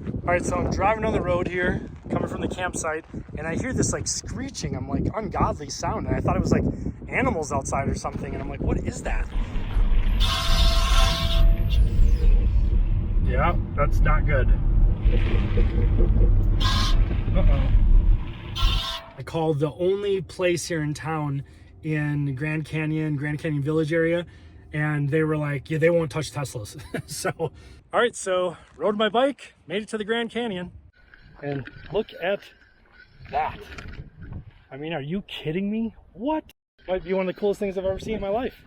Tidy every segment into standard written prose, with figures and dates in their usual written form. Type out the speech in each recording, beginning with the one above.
All right, so I'm driving on the road here, coming from the campsite, and I hear this like screeching, I'm like ungodly sound, and I thought it was like animals outside or something, and I'm like, what is that? Yeah, that's not good. Uh-oh. I called the only place here in town in Grand Canyon Village area, and they were like, yeah, they won't touch Teslas. So, all right, so rode my bike, made it to the Grand Canyon, and look at that. I mean, are you kidding me? What? Might be one of the coolest things I've ever seen in my life.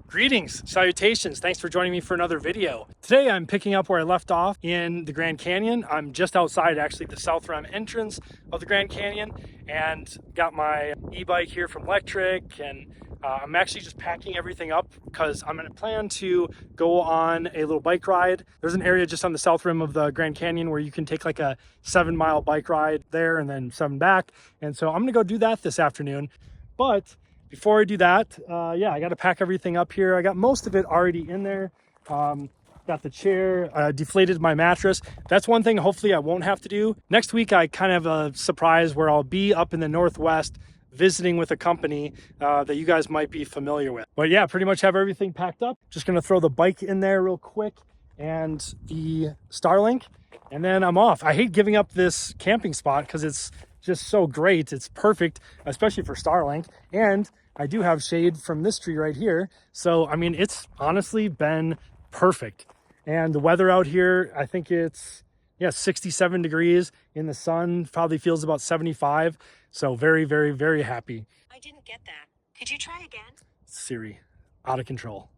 Greetings, salutations, thanks for joining me for another video. Today I'm picking up where I left off in the Grand Canyon. I'm just outside actually the South Rim entrance of the Grand Canyon and got my e-bike here from Electric, and I'm actually just packing everything up because I'm going to plan to go on a little bike ride. There's an area just on the South Rim of the Grand Canyon where you can take like a 7-mile bike ride there and then 7 back. And so I'm going to go do that this afternoon. But before I do that, yeah, I got to pack everything up here. I got most of it already in there. Got the chair, deflated my mattress. That's one thing hopefully I won't have to do. Next week, I kind of have a surprise where I'll be up in the Northwest visiting with a company that you guys might be familiar with. But yeah, pretty much have everything packed up. Just going to throw the bike in there real quick and the Starlink, and then I'm off. I hate giving up this camping spot because it's just so great. It's perfect, especially for Starlink. And I do have shade from this tree right here. So, I mean, it's honestly been perfect. And the weather out here, I think it's, yeah, 67 degrees in the sun, probably feels about 75. So very, very, very happy. I didn't get that. Could you try again? Siri, out of control.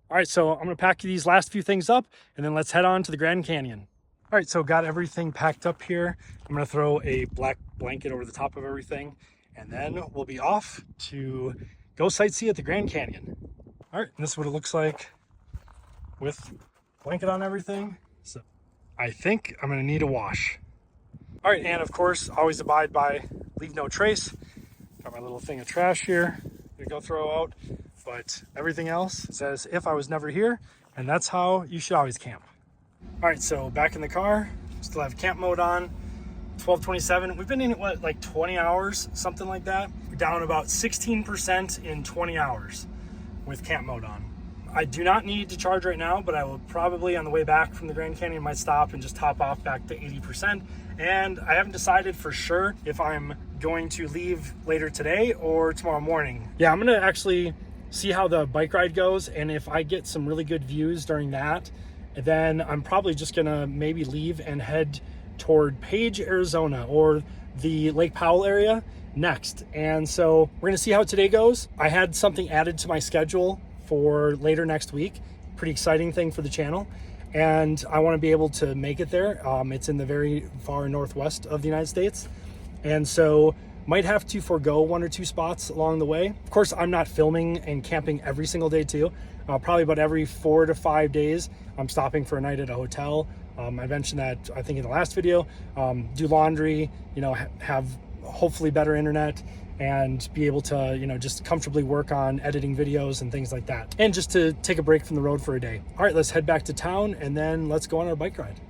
All right, so I'm gonna pack these last few things up and then let's head on to the Grand Canyon. All right, so got everything packed up here. I'm gonna throw a black blanket over the top of everything, and then we'll be off to go sightsee at the Grand Canyon. All right, and this is what it looks like with blanket on everything. So I think I'm gonna need a wash. All right, and of course, always abide by leave no trace. Got my little thing of trash here to go throw out, but everything else says if I was never here, and that's how you should always camp. All right, so back in the car, still have camp mode on. 12:27. We've been in what, like 20 hours, something like that. We're down about 16% in 20 hours with camp mode on. I do not need to charge right now, but I will probably on the way back from the Grand Canyon might stop and just top off back to 80%. And I haven't decided for sure if I'm going to leave later today or tomorrow morning. Yeah, I'm gonna actually see how the bike ride goes, and if I get some really good views during that, then I'm probably just gonna maybe leave and head toward Page, Arizona, or the Lake Powell area next. And so we're gonna see how today goes. I had something added to my schedule for later next week, pretty exciting thing for the channel, and I want to be able to make it there. It's in the very far northwest of the United States, and so might have to forego 1 or 2 spots along the way. Of course, I'm not filming and camping every single day too. Probably about every 4 to 5 days I'm stopping for a night at a hotel. I mentioned that I think in the last video. Do laundry, you know, have hopefully better internet, and be able to, you know, just comfortably work on editing videos and things like that, and just to take a break from the road for a day. All right, let's head back to town and then let's go on our bike ride.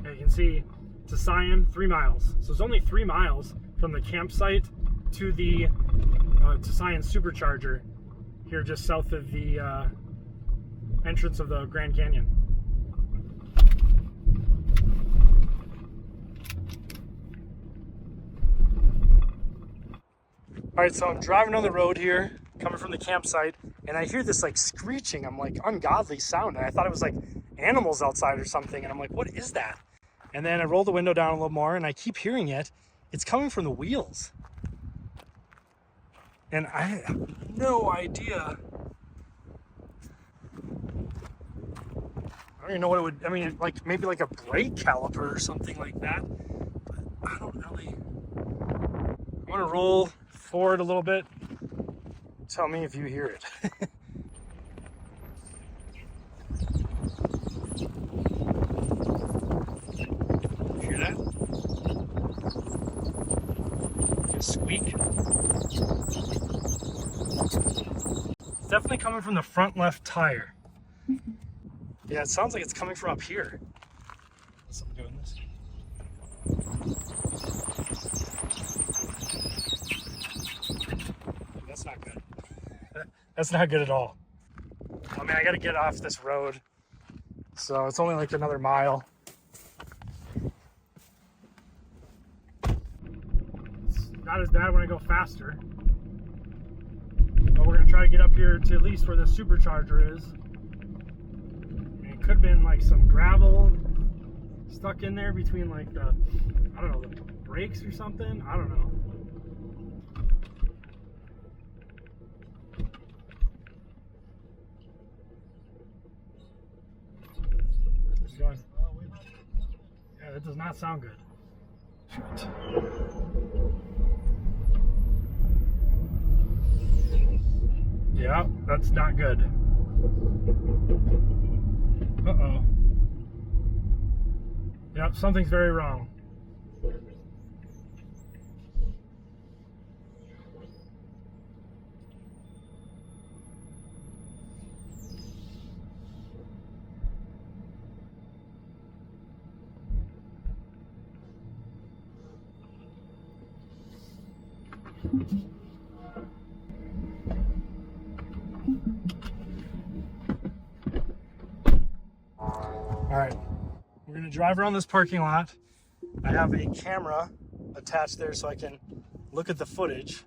You can see to Scion, 3 miles. So it's only 3 miles from the campsite to the to Scion Supercharger here just south of the entrance of the Grand Canyon. All right, so I'm driving on the road here, coming from the campsite, and I hear this like screeching, I'm like ungodly sound, and I thought it was like animals outside or something, and I'm like, what is that? And then I roll the window down a little more, and I keep hearing it. It's coming from the wheels. And I have no idea I don't even know what it would, I mean, like maybe like a brake caliper or something like that, but I don't really. I'm gonna roll forward a little bit. Tell me if you hear it. Hear that? A squeak. It's definitely coming from the front left tire. Yeah, it sounds like it's coming from up here. Unless I'm doing this. That's not good. That's not good at all. I mean, I gotta get off this road. So it's only like another mile. It's not as bad when I go faster. But we're gonna try to get up here to at least where the supercharger is. Could have been like some gravel stuck in there between like the, I don't know, the brakes or something. I don't know. It's going. Yeah, that does not sound good. Shit. Yeah, that's not good. Uh-oh. Yep, something's very wrong. All right, we're gonna drive around this parking lot. I have a camera attached there so I can look at the footage.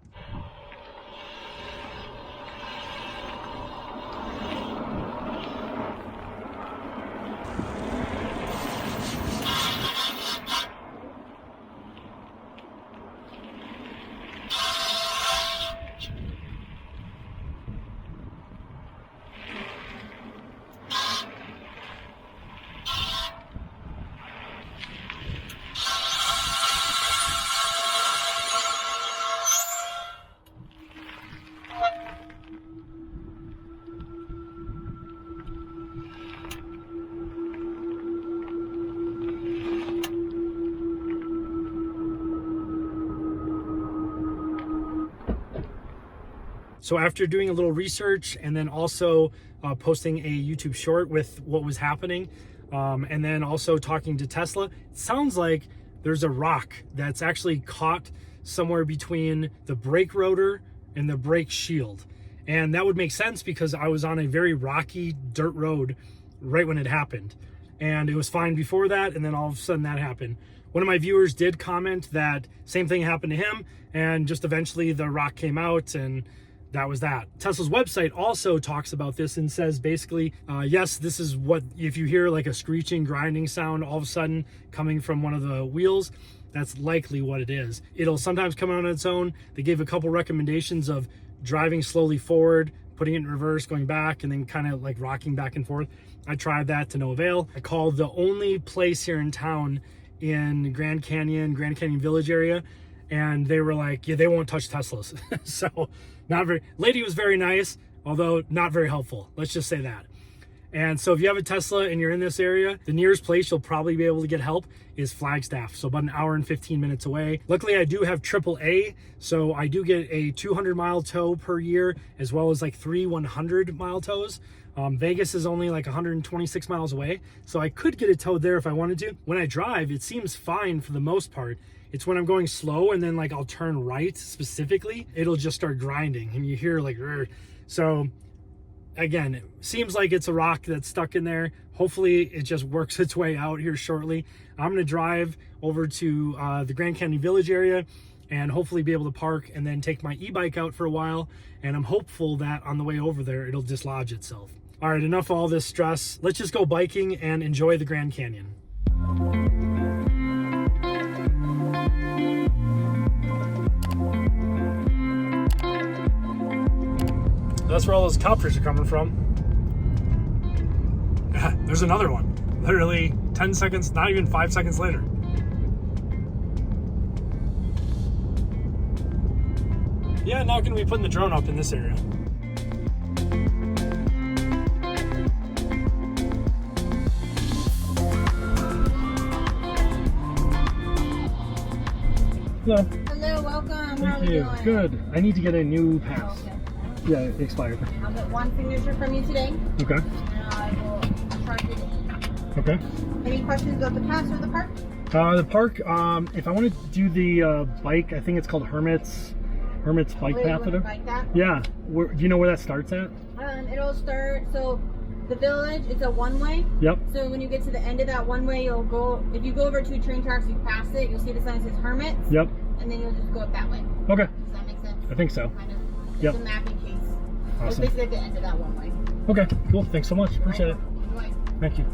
So after doing a little research and then also posting a YouTube short with what was happening, and then also talking to Tesla, it sounds like there's a rock that's actually caught somewhere between the brake rotor and the brake shield. And that would make sense because I was on a very rocky dirt road right when it happened. And it was fine before that, and then all of a sudden that happened. One of my viewers did comment that same thing happened to him, and just eventually the rock came out, and that was that. Tesla's website also talks about this and says basically, yes, this is what, if you hear like a screeching, grinding sound all of a sudden coming from one of the wheels, that's likely what it is. It'll sometimes come out on its own. They gave a couple recommendations of driving slowly forward, putting it in reverse, going back, and then kind of like rocking back and forth. I tried that to no avail. I called the only place here in town in Grand Canyon Village area, and they were like, yeah, they won't touch Teslas. So not very, lady was very nice, although not very helpful. Let's just say that. And so if you have a Tesla and you're in this area, the nearest place you'll probably be able to get help is Flagstaff. So about an hour and 15 minutes away. Luckily, I do have AAA, so I do get a 200-mile tow per year, as well as like 3 100-mile tows. Vegas is only like 126 miles away, so I could get it towed there if I wanted to. When I drive, it seems fine for the most part. It's when I'm going slow and then like I'll turn right specifically, it'll just start grinding and you hear like, rrr. So again, it seems like it's a rock that's stuck in there. Hopefully it just works its way out here shortly. I'm gonna drive over to the Grand Canyon Village area and hopefully be able to park and then take my e-bike out for a while. And I'm hopeful that on the way over there, it'll dislodge itself. All right, enough of all this stress. Let's just go biking and enjoy the Grand Canyon. That's where all those copters are coming from. there's another one. Literally 10 seconds, not even 5 seconds later. Yeah, now gonna be putting the drone up in this area. Hello. Hello, welcome. How are Thank we you. doing? Good. I need to get a new pass. Okay. Yeah, it expired. I'll get one signature from you today, Okay. and I will charge it in. Okay. Any questions about the pass or the park? The park, if I want to do the bike, I think it's called Hermit's Bike Wait, Path. you wanna bike that? Yeah. Do you know where that starts at? It'll start, so the village, it's a one-way. Yep. So when you get to the end of that one-way, you'll go, if you go over 2 train tracks, you pass it, you'll see the sign that says Hermits. Yep. And then you'll just go up that way. Okay. Does that make sense? I think so. Kind of. It's Yep. a mapping case. So it's Awesome. basically at the end of that one-way. Okay, cool. Thanks so much. Appreciate it. Enjoy. Thank you.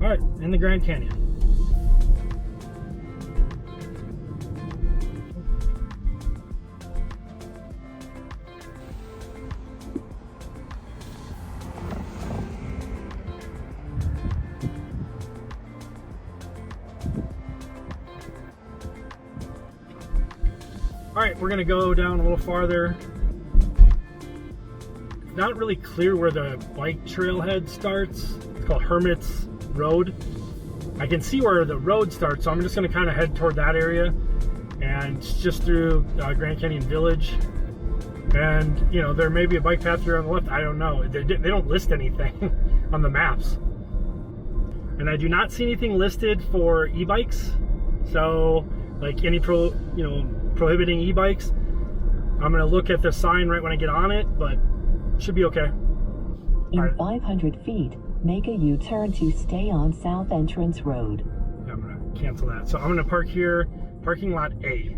All right, in the Grand Canyon. All right, we're gonna go down a little farther. Not really clear where the bike trailhead starts. It's called Hermit's Road. I can see where the road starts, so I'm just gonna kind of head toward that area, and it's just through Grand Canyon Village. And you know, there may be a bike path here on the left. I don't know. They don't list anything on the maps, and I do not see anything listed for e-bikes. So, like any prohibiting e-bikes. I'm gonna look at the sign right when I get on it, but should be okay. In Right. 500 feet, make a U-turn to stay on South Entrance Road. Yeah, I'm gonna cancel that. So I'm gonna park here, parking lot A.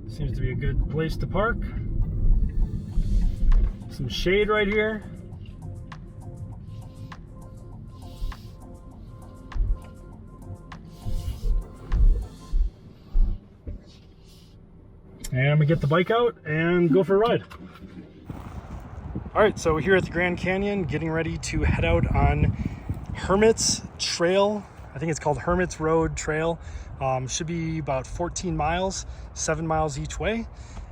Seems to be a good place to park. Some shade right here. And I'm gonna get the bike out and go for a ride. All right, so we're here at the Grand Canyon, getting ready to head out on Hermit's Trail. I think it's called Hermit's Road Trail. Should be about 14 miles, 7 miles each way.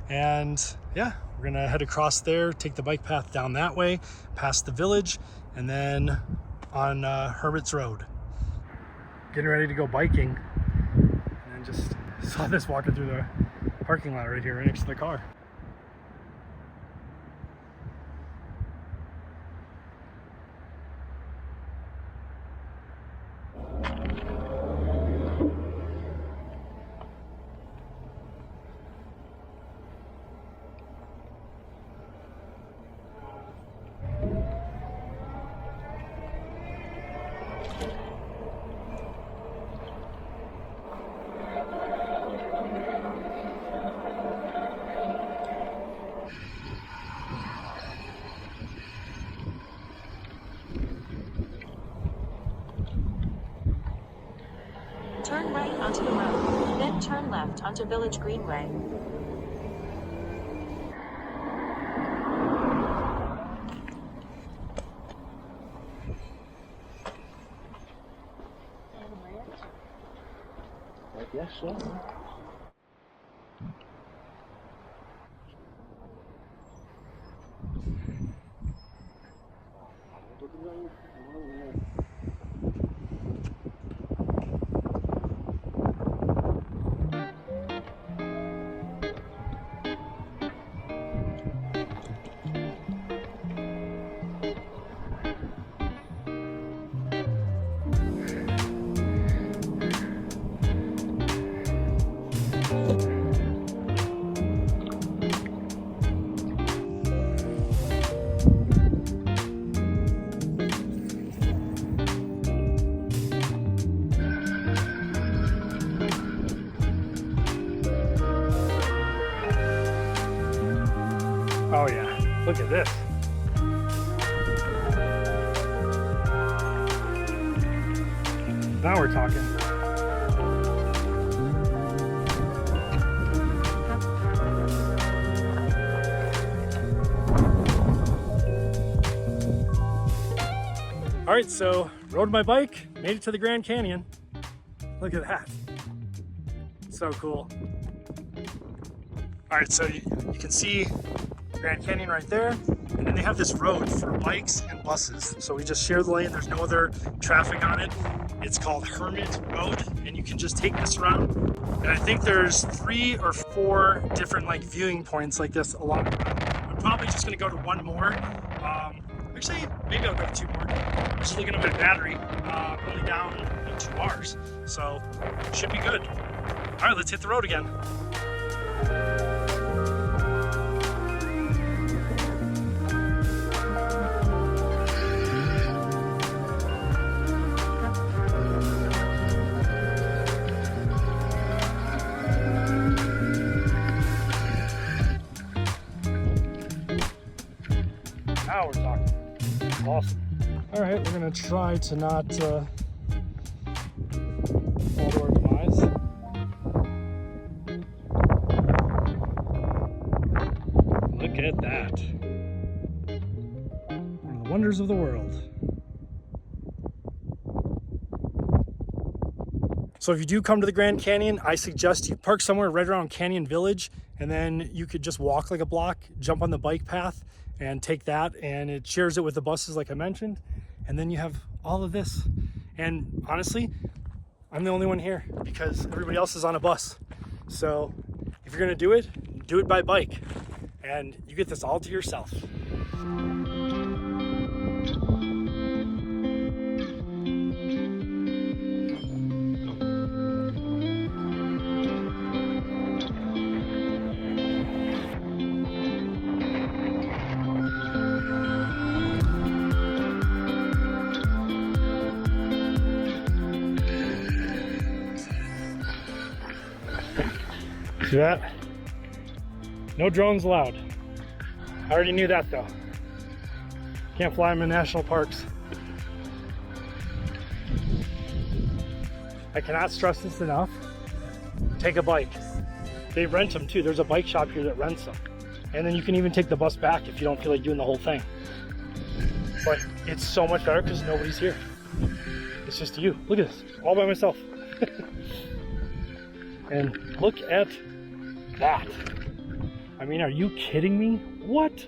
And yeah, we're gonna head across there, take the bike path down that way, past the village, and then on Hermit's Road. Getting ready to go biking, and just saw this walking through the parking lot right here, right next to the car. Turn right onto the road, then turn left onto Village Greenway. I guess so. Oh yeah, look at this. Now we're talking. right, so rode my bike, made it to the Grand Canyon. Look at that. So cool. All right, so you can see Grand Canyon right there. And then they have this road for bikes and buses. So we just share the lane. There's no other traffic on it. It's called Hermit Road, and you can just take this around. And I think there's 3 or 4 different like viewing points like this along the road. I'm probably just gonna go to one more. Actually, maybe I'll go to 2 more. I'm just looking at my battery, only down 2 bars. So should be good. All right, let's hit the road again. Now we're talking. Awesome. All right, we're gonna try to not fall to our demise. Look at that. One of the wonders of the world. So if you do come to the Grand Canyon, I suggest you park somewhere right around Canyon Village, and then you could just walk like a block, jump on the bike path, and take that, and it shares it with the buses like I mentioned, and then you have all of this. And honestly, I'm the only one here because everybody else is on a bus. So if you're gonna do it by bike, and you get this all to yourself. See that? No drones allowed. I already knew that though. Can't fly them in national parks. I cannot stress this enough. Take a bike. They rent them too. There's a bike shop here that rents them. And then you can even take the bus back if you don't feel like doing the whole thing. But it's so much better because nobody's here. It's just you. Look at this, all by myself. And look at that. I mean, are you kidding me? What?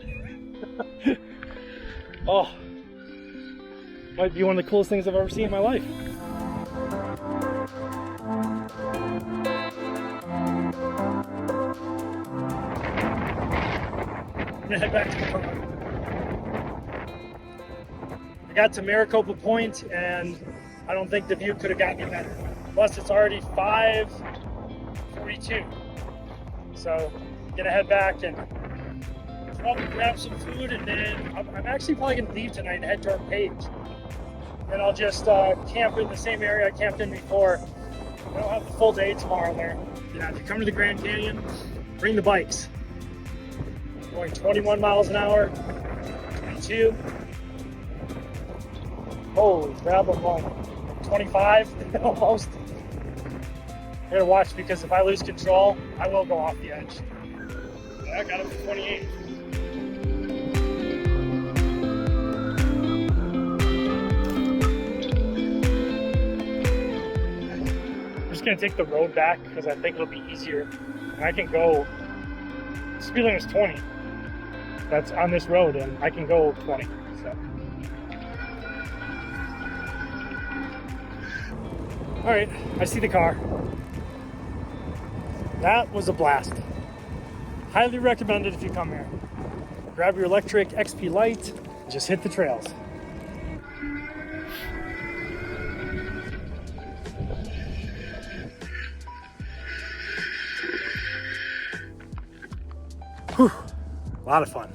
Oh, might be one of the coolest things I've ever seen in my life. I'm gonna head back to the car. I got to Maricopa Point, and I don't think the view could have gotten any better. Plus, it's already 5:42. So I'm gonna head back and probably grab some food, and then I'm actually probably gonna leave tonight and head toward Page. And I'll just camp in the same area I camped in before. I don't have the full day tomorrow there. Yeah, if you come to the Grand Canyon, bring the bikes. Going 21 miles an hour, 22. Holy crap, I'm going 25 almost. I gotta watch because if I lose control, I will go off the edge. Yeah, I got it to 28. I'm just gonna take the road back because I think it'll be easier. And I can go, speed limit is 20. That's on this road, and I can go 20, so. All right, I see the car. That was a blast. Highly recommended if you come here. Grab your electric XP Lite, and just hit the trails. Whew, a lot of fun.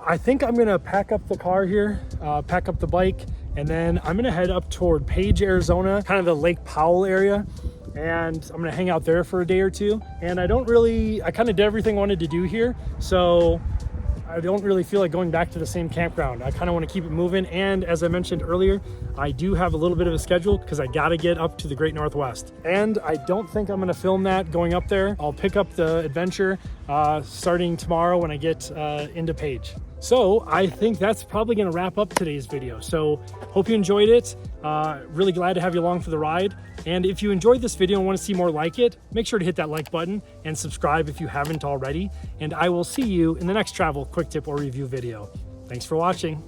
I think I'm gonna pack up the car here, pack up the bike, and then I'm gonna head up toward Page, Arizona, kind of the Lake Powell area. And I'm gonna hang out there for a day or two. And I kind of did everything I wanted to do here. So I don't really feel like going back to the same campground. I kind of want to keep it moving. And as I mentioned earlier, I do have a little bit of a schedule because I got to get up to the Great Northwest. And I don't think I'm going to film that going up there. I'll pick up the adventure starting tomorrow when I get into Page. So I think that's probably going to wrap up today's video. So hope you enjoyed it. Really glad to have you along for the ride. And if you enjoyed this video and want to see more like it, make sure to hit that like button and subscribe if you haven't already. And I will see you in the next travel quick tip or review video. Thanks for watching.